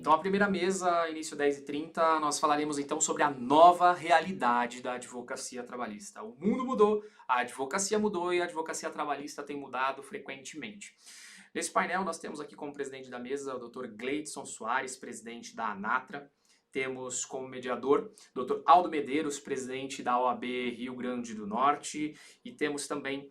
Então, a primeira mesa, início 10h30, nós falaremos então sobre a nova realidade da advocacia trabalhista. O mundo mudou, a advocacia mudou e a advocacia trabalhista tem mudado frequentemente. Nesse painel, nós temos aqui como presidente da mesa o Dr. Gleidson Soares, presidente da ANATRA. Temos como mediador o Dr. Aldo Medeiros, presidente da OAB Rio Grande do Norte. E temos também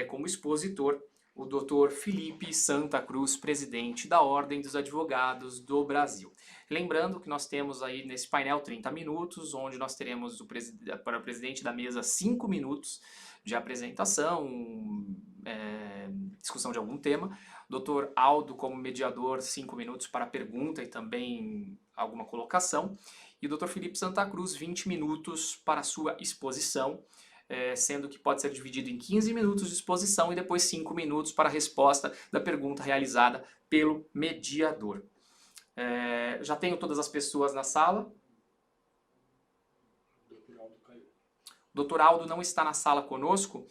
como expositor o Dr. Felipe Santa Cruz, presidente da Ordem dos Advogados do Brasil. Lembrando que nós temos aí nesse painel 30 minutos, onde nós teremos para o presidente da mesa 5 minutos de apresentação, discussão de algum tema. Dr. Aldo, como mediador, 5 minutos para pergunta e também alguma colocação. E o Dr. Felipe Santa Cruz, 20 minutos para a sua exposição, sendo que pode ser dividido em 15 minutos de exposição e depois 5 minutos para a resposta da pergunta realizada pelo mediador. Já tenho todas as pessoas na sala. O Dr. Aldo não está na sala conosco,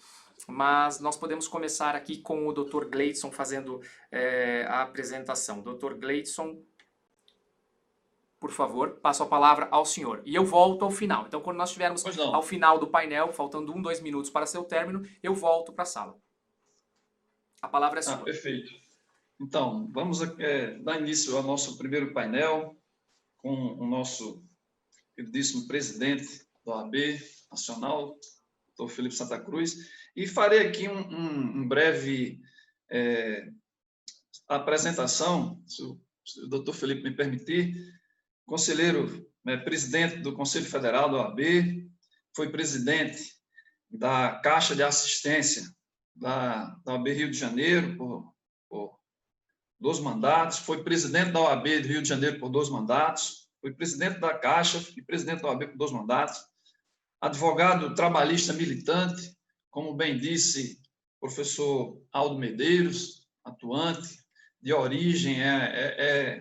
mas nós podemos começar aqui com o Dr. Gleidson fazendo a apresentação. Dr. Gleidson, por favor, passo a palavra ao senhor. E eu volto ao final. Então, quando nós estivermos ao final do painel, faltando 1, 2 minutos para seu término, eu volto para a sala. A palavra é sua. Perfeito. Então, vamos dar início ao nosso primeiro painel com o nosso queridíssimo presidente da OAB Nacional, Dr. Felipe Santa Cruz, e farei aqui um breve apresentação, se o Dr. Felipe me permitir. Conselheiro, presidente do Conselho Federal da OAB, foi presidente da Caixa de Assistência da OAB Rio de Janeiro por 2 mandatos, foi presidente da OAB do Rio de Janeiro por 2 mandatos, foi presidente da Caixa e presidente da OAB por 2 mandatos, advogado trabalhista militante, como bem disse o professor Aldo Medeiros, atuante, de origem,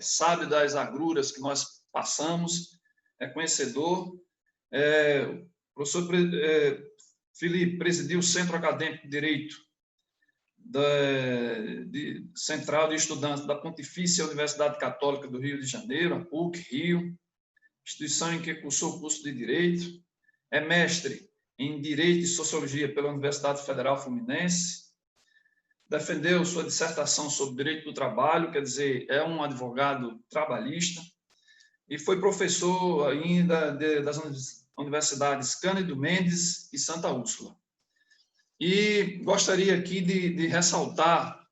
sabe das agruras que nós passamos, é conhecedor. O professor Felipe presidiu o Centro Acadêmico de Direito Central de Estudantes da Pontifícia Universidade Católica do Rio de Janeiro, a PUC Rio, instituição em que cursou o curso de Direito, é mestre em Direito e Sociologia pela Universidade Federal Fluminense, defendeu sua dissertação sobre Direito do Trabalho, quer dizer, é um advogado trabalhista, e foi professor ainda das universidades Cândido Mendes e Santa Úrsula. E gostaria aqui de ressaltar,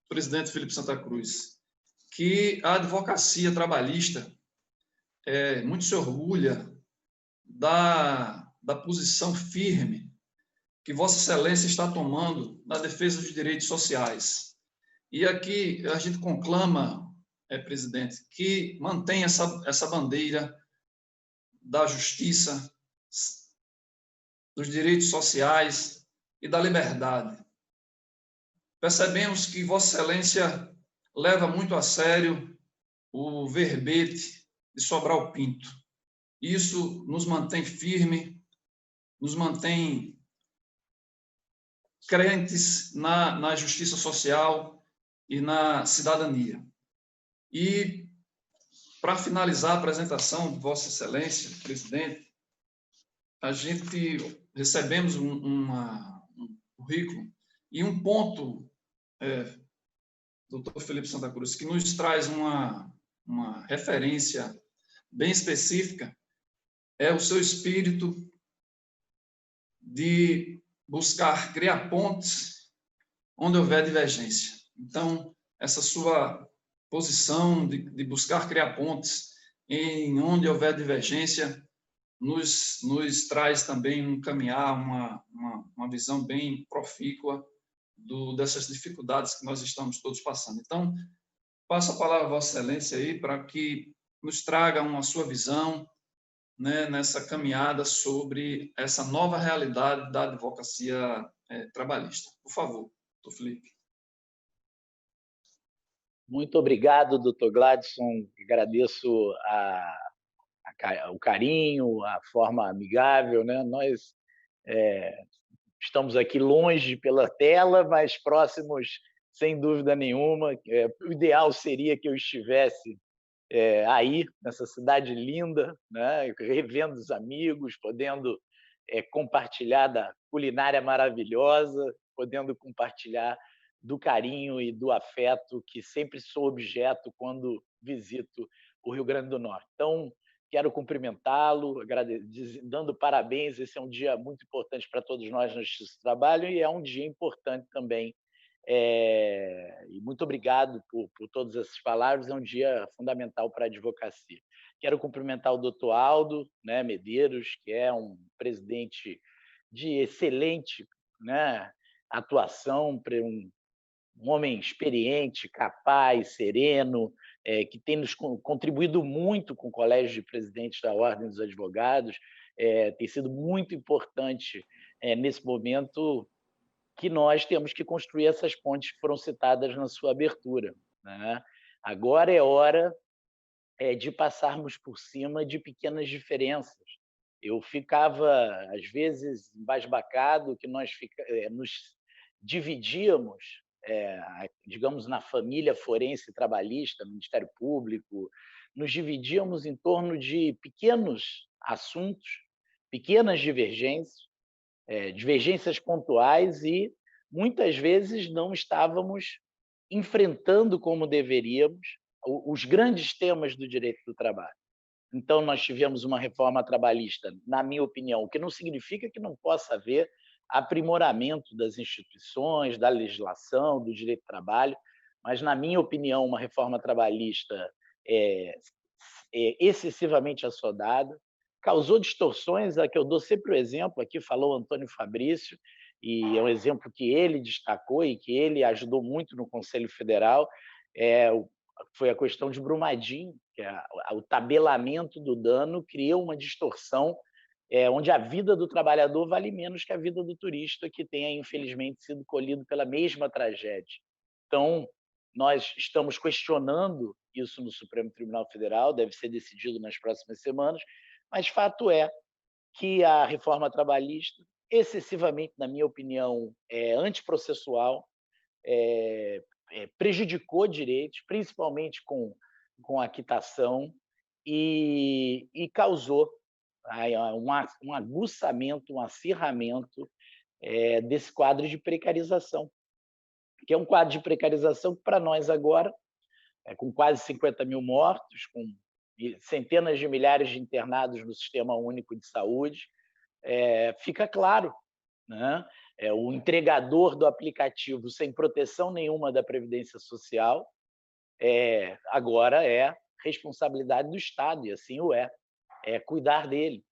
presidente Felipe Santa Cruz, que a advocacia trabalhista muito se orgulha da posição firme que Vossa Excelência está tomando na defesa dos direitos sociais. E aqui a gente conclama, presidente, que mantenha essa bandeira da justiça, dos direitos sociais e da liberdade. Percebemos que Vossa Excelência leva muito a sério o verbete de Sobral Pinto. Isso nos mantém firme, nos mantém crentes na justiça social e na cidadania. E, para finalizar a apresentação de Vossa Excelência, presidente, a gente recebemos um currículo e um ponto, doutor Felipe Santa Cruz, que nos traz uma referência bem específica, é o seu espírito de buscar criar pontes onde houver divergência. Então, essa sua posição de buscar criar pontes em onde houver divergência nos traz também um caminhar, uma visão bem profícua dessas dificuldades que nós estamos todos passando. Então, passo a palavra a Vossa Excelência aí para que nos traga uma sua visão, né, nessa caminhada sobre essa nova realidade da advocacia trabalhista. Por favor, doutor Felipe. Muito obrigado, doutor Gladson. Agradeço o carinho, a forma amigável, né? Nós estamos aqui longe pela tela, mas próximos sem dúvida nenhuma. O ideal seria que eu estivesse aí, nessa cidade linda, né? Revendo os amigos, podendo compartilhar da culinária maravilhosa, podendo compartilhar do carinho e do afeto que sempre sou objeto quando visito o Rio Grande do Norte. Então, quero cumprimentá-lo, dando parabéns. Esse é um dia muito importante para todos nós no Justiça do Trabalho e é um dia importante também. E muito obrigado por todas essas palavras. É um dia fundamental para a advocacia. Quero cumprimentar o doutor Aldo, né, Medeiros, que é um presidente de excelente, né, atuação, um homem experiente, capaz, sereno, que tem nos contribuído muito com o Colégio de Presidentes da Ordem dos Advogados, tem sido muito importante nesse momento que nós temos que construir essas pontes que foram citadas na sua abertura, né? Agora é hora de passarmos por cima de pequenas diferenças. Eu ficava, às vezes, embasbacado que nós nos dividíamos, digamos, na família forense trabalhista, no Ministério Público, nos dividíamos em torno de pequenos assuntos, pequenas divergências pontuais e, muitas vezes, não estávamos enfrentando como deveríamos os grandes temas do direito do trabalho. Então, nós tivemos uma reforma trabalhista, na minha opinião, o que não significa que não possa haver aprimoramento das instituições, da legislação, do direito do trabalho, mas, na minha opinião, uma reforma trabalhista excessivamente assodada, causou distorções, a que eu dou sempre o exemplo, aqui falou Antônio Fabrício, e é um exemplo que ele destacou e que ele ajudou muito no Conselho Federal, foi a questão de Brumadinho, que o tabelamento do dano criou uma distorção onde a vida do trabalhador vale menos que a vida do turista que tenha, infelizmente, sido colhido pela mesma tragédia. Então, nós estamos questionando isso no Supremo Tribunal Federal, deve ser decidido nas próximas semanas, mas fato é que a reforma trabalhista, excessivamente, na minha opinião, antiprocessual, prejudicou direitos, principalmente com a quitação, e causou um aguçamento, um acirramento desse quadro de precarização, que é um quadro de precarização que, para nós agora, com quase 50 mil mortos, com centenas de milhares de internados no Sistema Único de Saúde, fica claro, né? O entregador do aplicativo sem proteção nenhuma da Previdência Social agora é responsabilidade do Estado, e assim o é cuidar dele,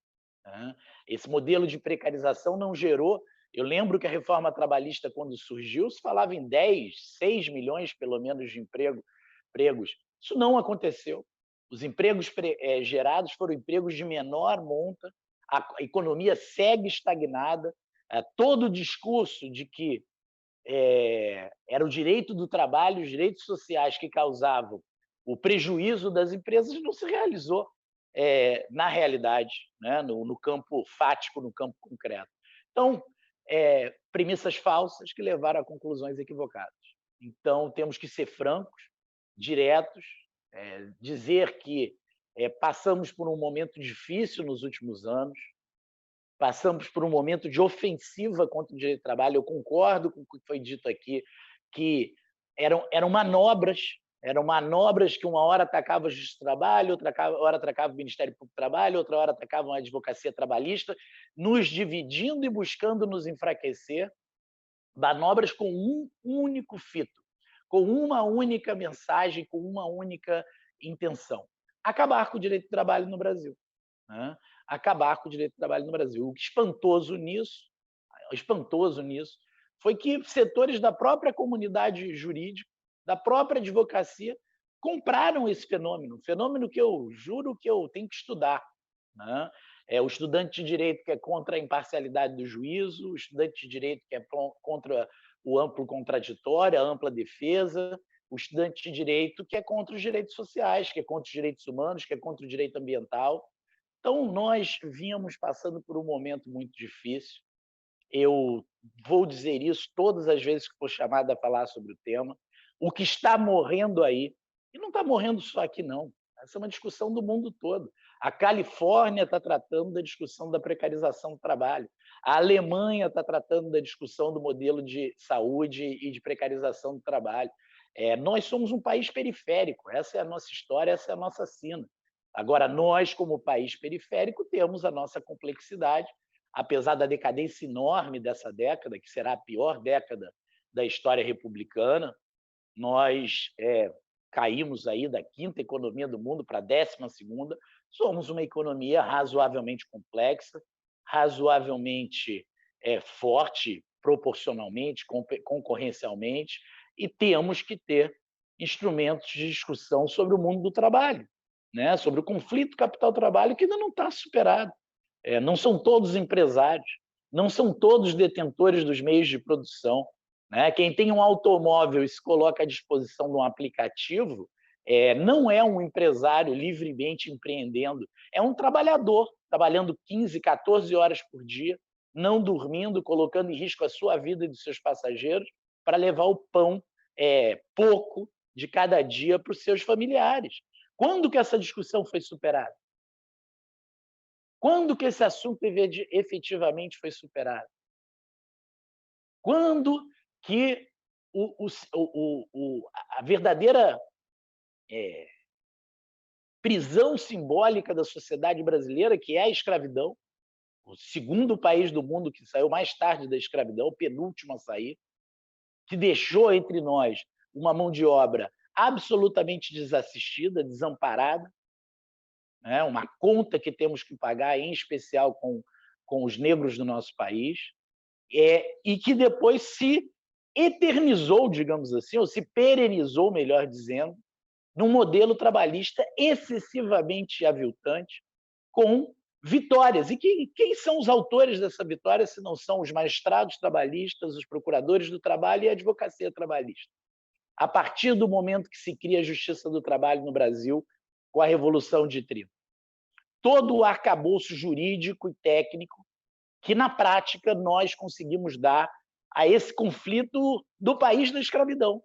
né? Esse modelo de precarização não gerou... Eu lembro que a reforma trabalhista, quando surgiu, se falava em 6 milhões, pelo menos, de empregos. Isso não aconteceu. Os empregos gerados foram empregos de menor monta, a economia segue estagnada, todo o discurso de que era o direito do trabalho, os direitos sociais que causavam o prejuízo das empresas não se realizou na realidade, né? No campo fático, no campo concreto. Então, premissas falsas que levaram a conclusões equivocadas. Então, temos que ser francos, diretos, dizer que passamos por um momento difícil nos últimos anos, passamos por um momento de ofensiva contra o direito do trabalho. Eu concordo com o que foi dito aqui, que eram manobras que uma hora atacavam a Justiça do Trabalho, outra hora atacavam o Ministério Público do Trabalho, outra hora atacavam a advocacia trabalhista, nos dividindo e buscando nos enfraquecer, manobras com um único fito, com uma única mensagem, com uma única intenção: acabar com o direito do trabalho no Brasil, né? Acabar com o direito do trabalho no Brasil. O espantoso nisso foi que setores da própria comunidade jurídica, da própria advocacia, compraram esse fenômeno que eu juro que eu tenho que estudar, né? O estudante de direito que é contra a imparcialidade do juízo, o estudante de direito que é contra o amplo contraditório, a ampla defesa, o estudante de direito que é contra os direitos sociais, que é contra os direitos humanos, que é contra o direito ambiental. Então, nós vínhamos passando por um momento muito difícil, eu vou dizer isso todas as vezes que for chamado a falar sobre o tema. O que está morrendo aí, e não está morrendo só aqui, não. Essa é uma discussão do mundo todo. A Califórnia está tratando da discussão da precarização do trabalho. A Alemanha está tratando da discussão do modelo de saúde e de precarização do trabalho. Nós somos um país periférico, essa é a nossa história, essa é a nossa sina. Agora, nós, como país periférico, temos a nossa complexidade, apesar da decadência enorme dessa década, que será a pior década da história republicana. Nós caímos aí da 5ª economia do mundo para a 12ª. Somos uma economia razoavelmente complexa, razoavelmente forte proporcionalmente, concorrencialmente, e temos que ter instrumentos de discussão sobre o mundo do trabalho, né? Sobre o conflito capital-trabalho, que ainda não está superado. Não são todos empresários, não são todos detentores dos meios de produção, né? Quem tem um automóvel e se coloca à disposição de um aplicativo não é um empresário livremente empreendendo, é um trabalhador trabalhando 15, 14 horas por dia, não dormindo, colocando em risco a sua vida e dos seus passageiros para levar o pão pouco de cada dia para os seus familiares. Quando que essa discussão foi superada? Quando que esse assunto efetivamente foi superado? Quando que a verdadeira prisão simbólica da sociedade brasileira, que é a escravidão, o segundo país do mundo que saiu mais tarde da escravidão, o penúltimo a sair, que deixou entre nós uma mão de obra absolutamente desassistida, desamparada, né? Uma conta que temos que pagar, em especial com os negros do nosso país, e que depois se eternizou, digamos assim, ou se perenizou, melhor dizendo, num modelo trabalhista excessivamente aviltante, com vitórias. E quem são os autores dessa vitória, se não são os magistrados trabalhistas, os procuradores do trabalho e a advocacia trabalhista? A partir do momento que se cria a Justiça do Trabalho no Brasil, com a Revolução de 30. Todo o arcabouço jurídico e técnico que, na prática, nós conseguimos dar a esse conflito do país da escravidão,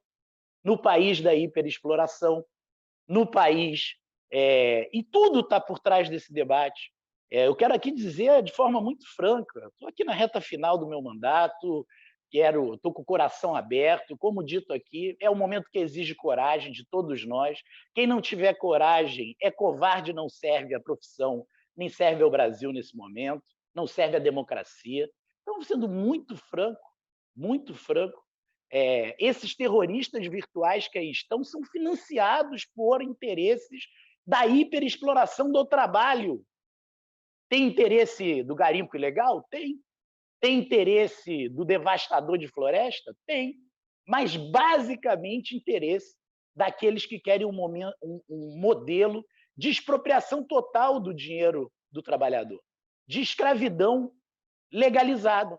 no país da hiperexploração, no país... e tudo está por trás desse debate. Eu quero aqui dizer de forma muito franca, estou aqui na reta final do meu mandato, estou com o coração aberto, como dito aqui, é um momento que exige coragem de todos nós. Quem não tiver coragem é covarde, não serve à profissão, nem serve ao Brasil nesse momento, não serve à democracia. Então, sendo muito franco, esses terroristas virtuais que aí estão são financiados por interesses da hiperexploração do trabalho. Tem interesse do garimpo ilegal? Tem. Tem interesse do devastador de floresta? Tem. Mas, basicamente, interesse daqueles que querem um modelo de expropriação total do dinheiro do trabalhador, de escravidão legalizada.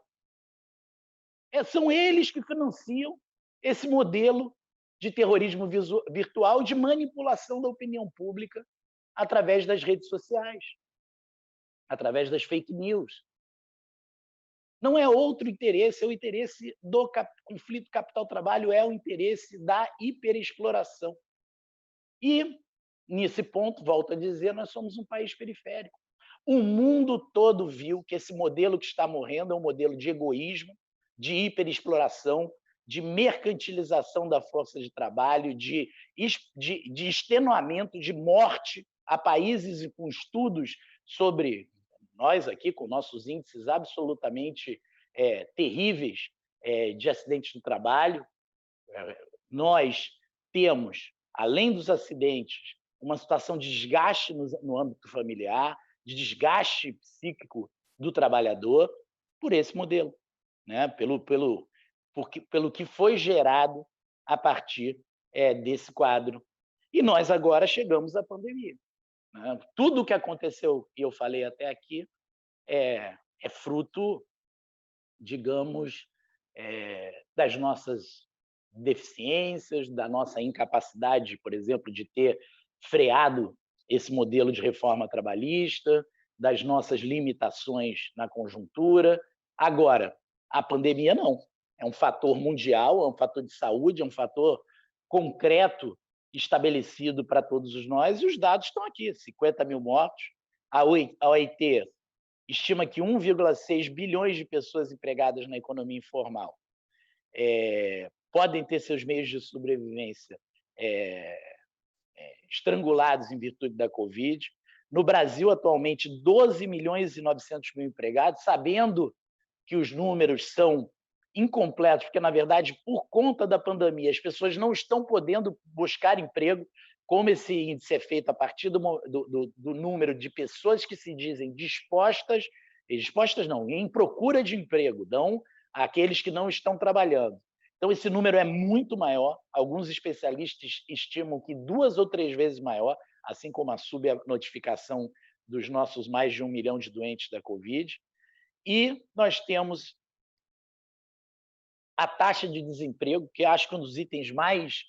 São eles que financiam esse modelo de terrorismo virtual, de manipulação da opinião pública através das redes sociais, através das fake news. Não é outro interesse, é o interesse do conflito capital-trabalho, é o interesse da hiperexploração. E, nesse ponto, volto a dizer, nós somos um país periférico. O mundo todo viu que esse modelo que está morrendo é um modelo de egoísmo, de hiperexploração, de mercantilização da força de trabalho, de extenuamento, de morte a países e com estudos sobre... Nós aqui, com nossos índices absolutamente terríveis de acidentes no trabalho, nós temos, além dos acidentes, uma situação de desgaste no âmbito familiar, de desgaste psíquico do trabalhador por esse modelo, né? pelo que foi gerado a partir desse quadro. E nós agora chegamos à pandemia. Tudo o que aconteceu, e eu falei até aqui, é fruto, digamos, das nossas deficiências, da nossa incapacidade, por exemplo, de ter freado esse modelo de reforma trabalhista, das nossas limitações na conjuntura. Agora, A pandemia não. É um fator mundial, é um fator de saúde, é um fator concreto estabelecido para todos nós, e os dados estão aqui: 50 mil mortos. A OIT estima que 1,6 bilhões de pessoas empregadas na economia informal podem ter seus meios de sobrevivência estrangulados em virtude da Covid. No Brasil, atualmente, 12 milhões e 900 mil empregados, sabendo que os números são incompletos, porque, na verdade, por conta da pandemia, as pessoas não estão podendo buscar emprego, como esse índice é feito a partir do número de pessoas que se dizem dispostas não, em procura de emprego, não aqueles que não estão trabalhando. Então, esse número é muito maior, alguns especialistas estimam que 2 ou 3 vezes maior, assim como a subnotificação dos nossos mais de 1 milhão de doentes da Covid. E nós temos a taxa de desemprego, que acho que é um dos itens mais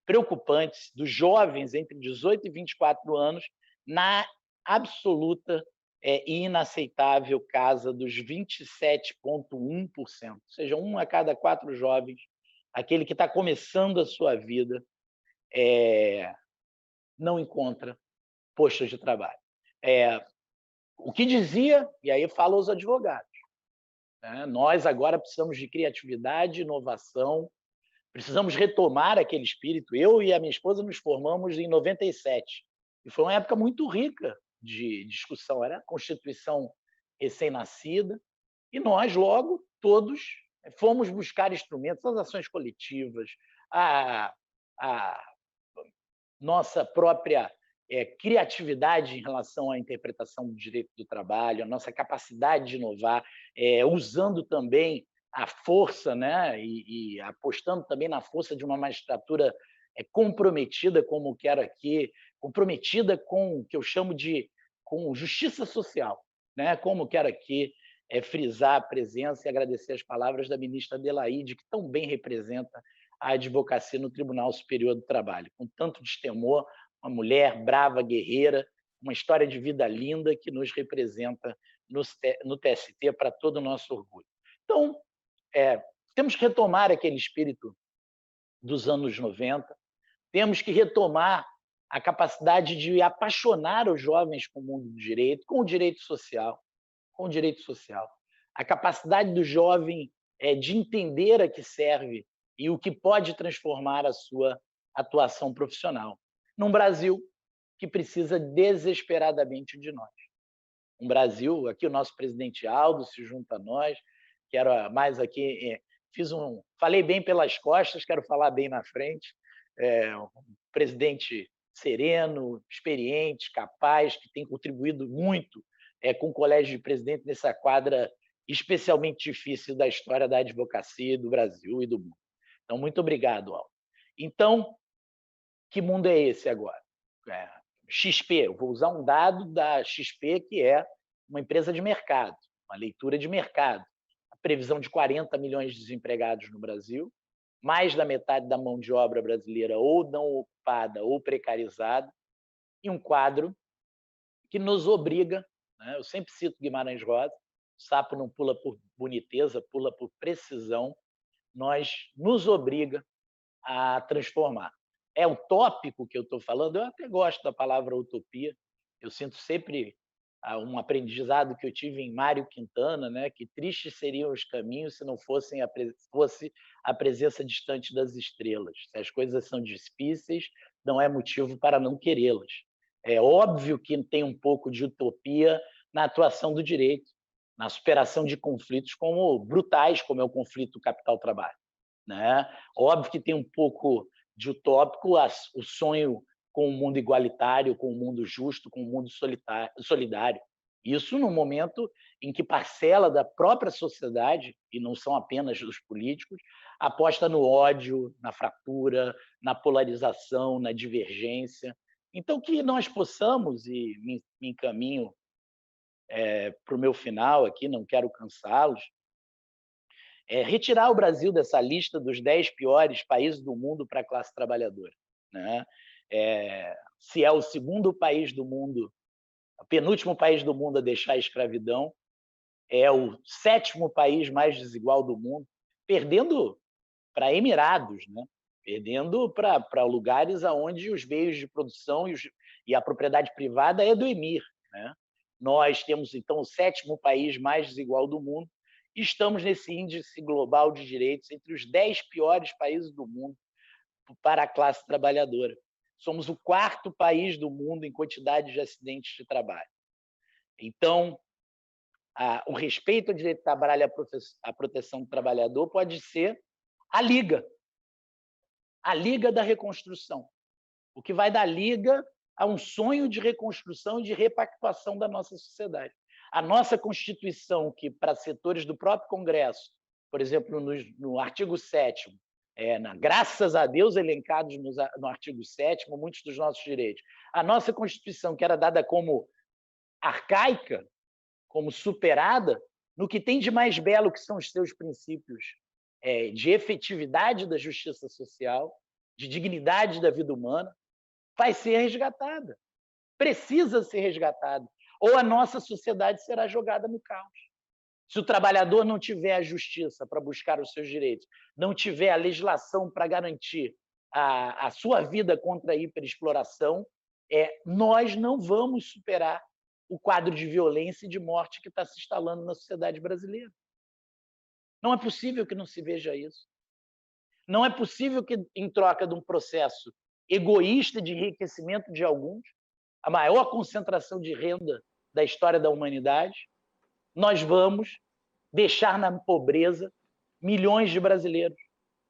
preocupantes, dos jovens entre 18 e 24 anos, na absoluta e inaceitável casa dos 27,1%. Ou seja, 1 a cada 4 jovens, aquele que está começando a sua vida, não encontra postos de trabalho. O que dizia, e aí falo aos advogados, né? Nós agora precisamos de criatividade, inovação, precisamos retomar aquele espírito. Eu e a minha esposa nos formamos em 97, e foi uma época muito rica de discussão. Era a Constituição recém-nascida, e nós, logo, todos fomos buscar instrumentos, as ações coletivas, a nossa própria criatividade em relação à interpretação do direito do trabalho, a nossa capacidade de inovar, usando também a força, né, e apostando também na força de uma magistratura comprometida, como quero aqui, comprometida com o que eu chamo de com justiça social, né, como quero aqui frisar a presença e agradecer as palavras da ministra Adelaide, que tão bem representa a advocacia no Tribunal Superior do Trabalho, com tanto destemor, uma mulher brava, guerreira, uma história de vida linda que nos representa no TST para todo o nosso orgulho. Então, temos que retomar aquele espírito dos anos 90, temos que retomar a capacidade de apaixonar os jovens com o mundo do direito, com o direito social, a capacidade do jovem de entender a que serve e o que pode transformar a sua atuação profissional. Num Brasil que precisa desesperadamente de nós. Um Brasil, aqui o nosso presidente Aldo se junta a nós, quero mais aqui, falei bem pelas costas, quero falar bem na frente, um presidente sereno, experiente, capaz, que tem contribuído muito com o Colégio de Presidente nessa quadra especialmente difícil da história da advocacia do Brasil e do mundo. Então, muito obrigado, Aldo. Então, que mundo é esse agora? XP, eu vou usar um dado da XP, que é uma empresa de mercado, uma leitura de mercado. A previsão de 40 milhões de desempregados no Brasil, mais da metade da mão de obra brasileira ou não ocupada ou precarizada, e um quadro que nos obriga, né? Eu sempre cito Guimarães Rosa, o sapo não pula por boniteza, pula por precisão, nos obriga a transformar. É utópico que eu estou falando, eu até gosto da palavra utopia, eu sinto sempre um aprendizado que eu tive em Mário Quintana, né, que tristes seriam os caminhos se não fosse a presença distante das estrelas. Se as coisas são difíceis, não é motivo para não querê-las. É óbvio que tem um pouco de utopia na atuação do direito, na superação de conflitos brutais, como é o conflito capital-trabalho, né? Óbvio que tem um pouco de utópico o sonho com um mundo igualitário, com um mundo justo, com um mundo solidário. Isso no momento em que parcela da própria sociedade, e não são apenas os políticos, aposta no ódio, na fratura, na polarização, na divergência. Então, que nós possamos, e me encaminho para o meu final aqui, não quero cansá-los, retirar o Brasil dessa lista dos 10 piores países do mundo para a classe trabalhadora, né? Se é o segundo país do mundo, o penúltimo país do mundo a deixar a escravidão, é o 7º país mais desigual do mundo, perdendo para Emirados, né? Perdendo para lugares onde os meios de produção e a propriedade privada é do Emir, né? Nós temos, então, o 7º país mais desigual do mundo e estamos nesse índice global de direitos entre os 10 piores países do mundo para a classe trabalhadora. Somos o 4º país do mundo em quantidade de acidentes de trabalho. Então, o respeito ao direito de trabalho e à proteção do trabalhador pode ser a liga da reconstrução, o que vai dar liga a um sonho de reconstrução e de repactuação da nossa sociedade. A nossa Constituição, que para setores do próprio Congresso, por exemplo, no artigo 7º, graças a Deus elencados no artigo 7º, muitos dos nossos direitos. A nossa Constituição, que era dada como arcaica, como superada, no que tem de mais belo que são os seus princípios de efetividade da justiça social, de dignidade da vida humana, vai ser resgatada. Precisa ser resgatada. Ou a nossa sociedade será jogada no caos. Se o trabalhador não tiver a justiça para buscar os seus direitos, não tiver a legislação para garantir a sua vida contra a hiperexploração, nós não vamos superar o quadro de violência e de morte que está se instalando na sociedade brasileira. Não é possível que não se veja isso. Não é possível que, em troca de um processo egoísta de enriquecimento de alguns, a maior concentração de renda da história da humanidade, nós vamos deixar na pobreza milhões de brasileiros,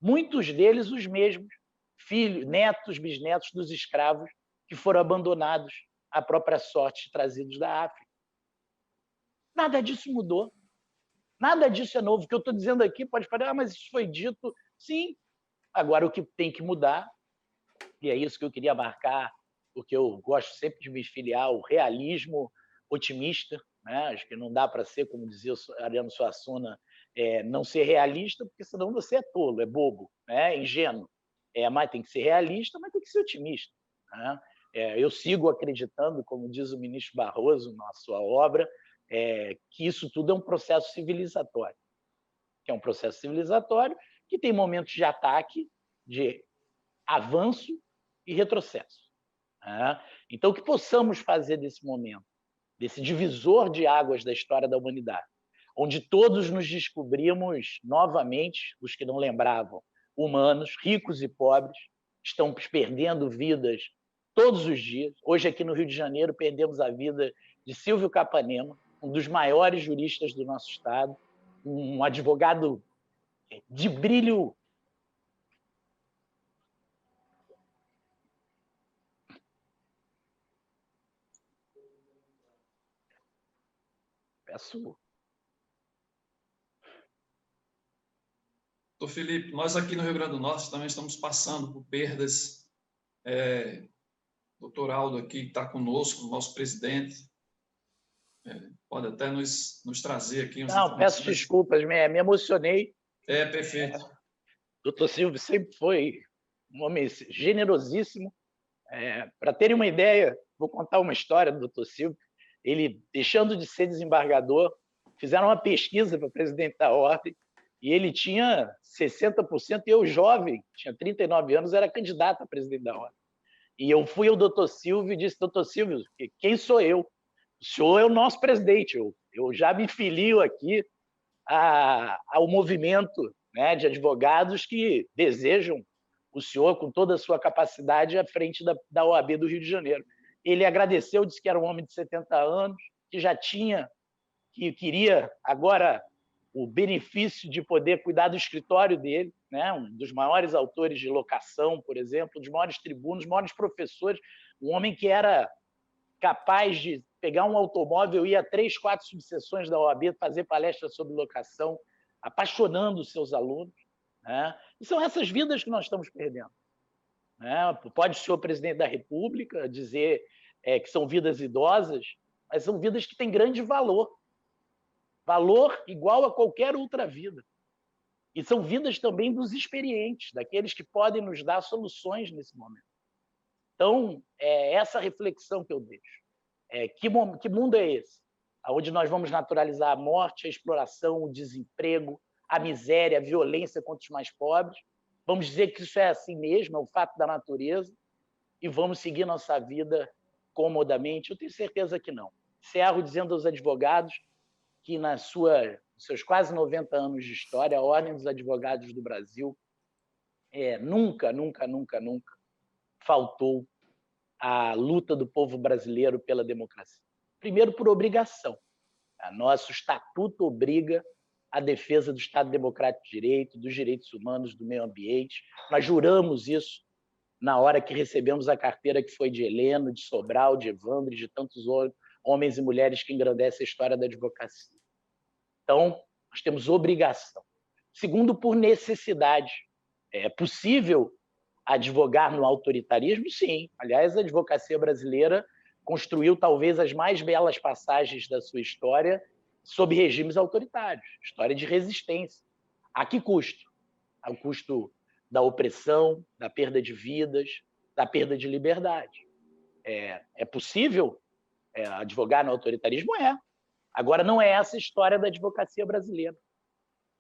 muitos deles os mesmos filhos, netos, bisnetos dos escravos que foram abandonados à própria sorte trazidos da África. Nada disso mudou. Nada disso é novo. O que eu estou dizendo aqui pode falar, mas isso foi dito. Sim. Agora, o que tem que mudar, e é isso que eu queria marcar, porque eu gosto sempre de me filiar ao realismo otimista, né? Acho que não dá para ser, como dizia o Ariano Suassuna, não ser realista, porque senão você é tolo, é bobo, né? Ingênuo. Mas tem que ser realista, mas tem que ser otimista, né? Eu sigo acreditando, como diz o ministro Barroso na sua obra, que isso tudo é um processo civilizatório. Que é um processo civilizatório que tem momentos de ataque, de avanço e retrocesso. Né? Então, o que possamos fazer desse momento, desse divisor de águas da história da humanidade, onde todos nos descobrimos novamente, os que não lembravam, humanos, ricos e pobres, estão perdendo vidas todos os dias. Hoje, aqui no Rio de Janeiro, perdemos a vida de Silvio Capanema, um dos maiores juristas do nosso Estado, um advogado de brilho. Peço. Doutor Felipe, nós aqui no Rio Grande do Norte também estamos passando por perdas. Doutor Aldo aqui está conosco, nosso presidente, pode até nos trazer aqui. Não, peço desculpas, me emocionei. Perfeito. Doutor Silvio sempre foi um homem generosíssimo. Para terem uma ideia, vou contar uma história do doutor Silvio. Ele, deixando de ser desembargador, fizeram uma pesquisa para presidente da Ordem e ele tinha 60%, e eu, jovem, tinha 39 anos, era candidato a presidente da Ordem. E eu fui ao doutor Silvio e disse, doutor Silvio, quem sou eu? O senhor é o nosso presidente, eu já me filio aqui ao movimento, né, de advogados que desejam o senhor, com toda a sua capacidade, à frente da OAB do Rio de Janeiro. Ele agradeceu, disse que era um homem de 70 anos, que queria agora o benefício de poder cuidar do escritório dele, né? Um dos maiores autores de locação, por exemplo, um dos maiores tribunos, dos maiores professores, um homem que era capaz de pegar um automóvel, ir a 3, 4 subseções da OAB, fazer palestras sobre locação, apaixonando os seus alunos. Né? E são essas vidas que nós estamos perdendo. Né? Pode o senhor presidente da República dizer que são vidas idosas, mas são vidas que têm grande valor. Valor igual a qualquer outra vida. E são vidas também dos experientes, daqueles que podem nos dar soluções nesse momento. Então, essa reflexão que eu deixo. Que mundo é esse? onde nós vamos naturalizar a morte, a exploração, o desemprego, a miséria, a violência contra os mais pobres. Vamos dizer que isso é assim mesmo, é o fato da natureza, e vamos seguir nossa vida comodamente? Eu tenho certeza que não. Encerro dizendo aos advogados que, nos seus quase 90 anos de história, a Ordem dos Advogados do Brasil nunca faltou à luta do povo brasileiro pela democracia. Primeiro, por obrigação. Nosso estatuto obriga a defesa do Estado Democrático de Direito, dos direitos humanos, do meio ambiente. Nós juramos isso na hora que recebemos a carteira que foi de Heleno, de Sobral, de Evandro e de tantos homens e mulheres que engrandecem a história da advocacia. Então, nós temos obrigação. Segundo, por necessidade. É possível advogar no autoritarismo? Sim. Aliás, a advocacia brasileira construiu talvez as mais belas passagens da sua história sob regimes autoritários, história de resistência. A que custo? Ao custo da opressão, da perda de vidas, da perda de liberdade. É possível advogar no autoritarismo? Agora, não é essa a história da advocacia brasileira,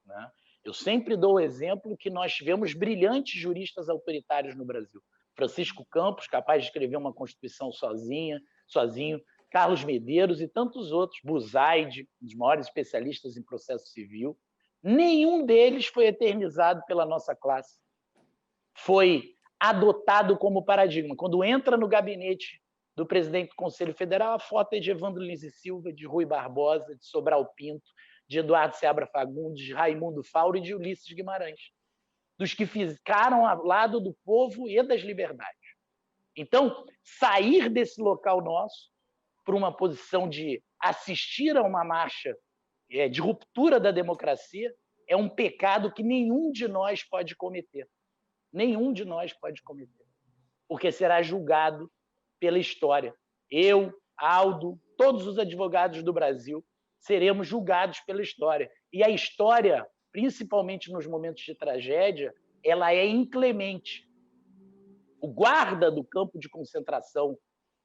né? Eu sempre dou o exemplo que nós tivemos brilhantes juristas autoritários no Brasil. Francisco Campos, capaz de escrever uma Constituição sozinho, Carlos Medeiros e tantos outros, Buzaide, um dos maiores especialistas em processo civil. Nenhum deles foi eternizado pela nossa classe. Foi adotado como paradigma. Quando entra no gabinete do presidente do Conselho Federal, a foto é de Evandro Lins e Silva, de Rui Barbosa, de Sobral Pinto, de Eduardo Seabra Fagundes, de Raimundo Fauro e de Ulisses Guimarães, dos que ficaram ao lado do povo e das liberdades. Então, sair desse local nosso por uma posição de assistir a uma marcha de ruptura da democracia é um pecado que nenhum de nós pode cometer. Nenhum de nós pode cometer, porque será julgado pela história. Eu, Aldo, todos os advogados do Brasil seremos julgados pela história. E a história, principalmente nos momentos de tragédia, ela é inclemente. O guarda do campo de concentração,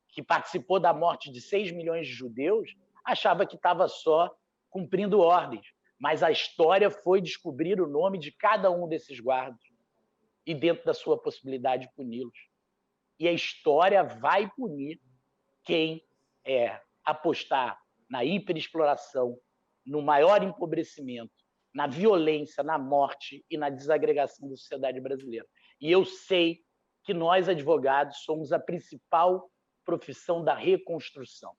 que participou da morte de 6 milhões de judeus, achava que estava só cumprindo ordens. Mas a história foi descobrir o nome de cada um desses guardas e, dentro da sua possibilidade, puni-los. E a história vai punir quem apostar na hiperexploração, no maior empobrecimento, na violência, na morte e na desagregação da sociedade brasileira. E eu sei que nós, advogados, somos a principal profissão da reconstrução.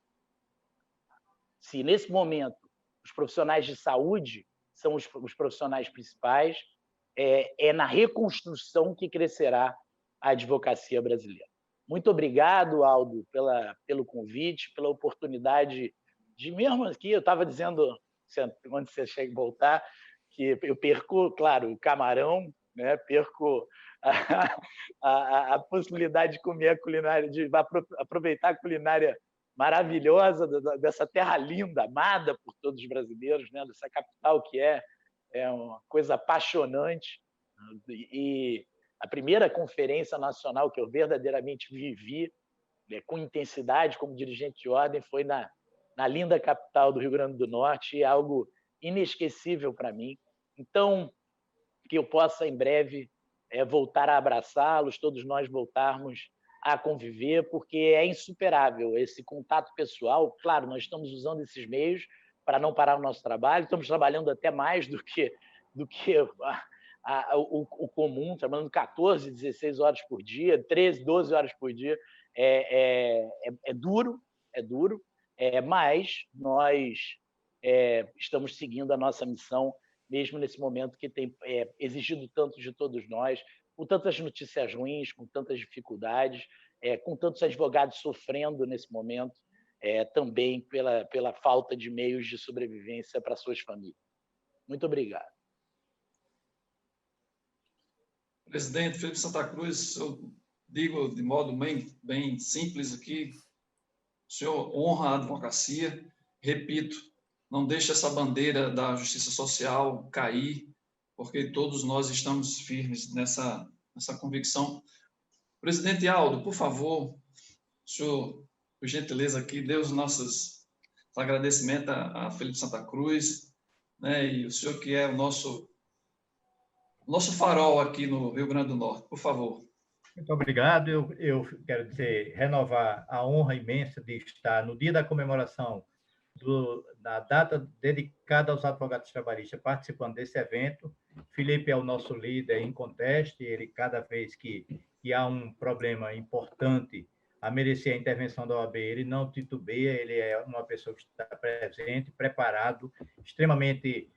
Se, nesse momento, os profissionais de saúde são os profissionais principais, é na reconstrução que crescerá a advocacia brasileira. Muito obrigado, Aldo, pelo convite, pela oportunidade de, mesmo aqui, eu estava dizendo, quando você chega a voltar, que eu perco, claro, o camarão, né? Perco a possibilidade de comer a culinária, de aproveitar a culinária maravilhosa dessa terra linda, amada por todos os brasileiros, né? Dessa capital que é uma coisa apaixonante. E a primeira conferência nacional que eu verdadeiramente vivi com intensidade como dirigente de ordem foi na linda capital do Rio Grande do Norte, e é algo inesquecível para mim. Então, que eu possa, em breve, voltar a abraçá-los, todos nós voltarmos a conviver, porque é insuperável esse contato pessoal. Claro, nós estamos usando esses meios para não parar o nosso trabalho, estamos trabalhando até mais do que o comum, trabalhando 14, 16 horas por dia, 13, 12 horas por dia. É duro, mas nós estamos seguindo a nossa missão, mesmo nesse momento que tem exigido tanto de todos nós, com tantas notícias ruins, com tantas dificuldades, com tantos advogados sofrendo nesse momento, também pela falta de meios de sobrevivência para suas famílias. Muito obrigado. Presidente Felipe Santa Cruz, eu digo de modo bem simples aqui, o senhor honra a advocacia, repito, não deixe essa bandeira da justiça social cair, porque todos nós estamos firmes nessa convicção. Presidente Aldo, por favor, o senhor, por gentileza aqui, dê as nossas agradecimento a Felipe Santa Cruz, né, e o senhor que é o nosso farol aqui no Rio Grande do Norte. Por favor. Muito obrigado. Eu quero dizer, renovar a honra imensa de estar no dia da comemoração da data dedicada aos advogados trabalhistas, participando desse evento. Felipe é o nosso líder inconteste, ele, cada vez que há um problema importante a merecer a intervenção da OAB, ele não titubeia, ele é uma pessoa que está presente, preparado, extremamente...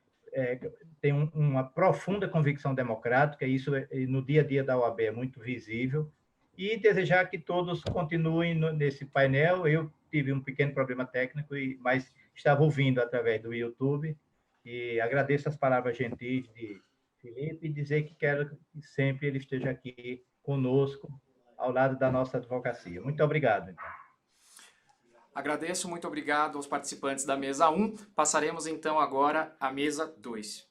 tem uma profunda convicção democrática, e isso no dia a dia da OAB é muito visível, e desejar que todos continuem nesse painel. Eu tive um pequeno problema técnico, mas estava ouvindo através do YouTube, e agradeço as palavras gentis de Felipe, e dizer que quero que sempre ele esteja aqui conosco, ao lado da nossa advocacia. Muito obrigado. Então. Agradeço, muito obrigado aos participantes da mesa 1. Passaremos então agora à mesa 2.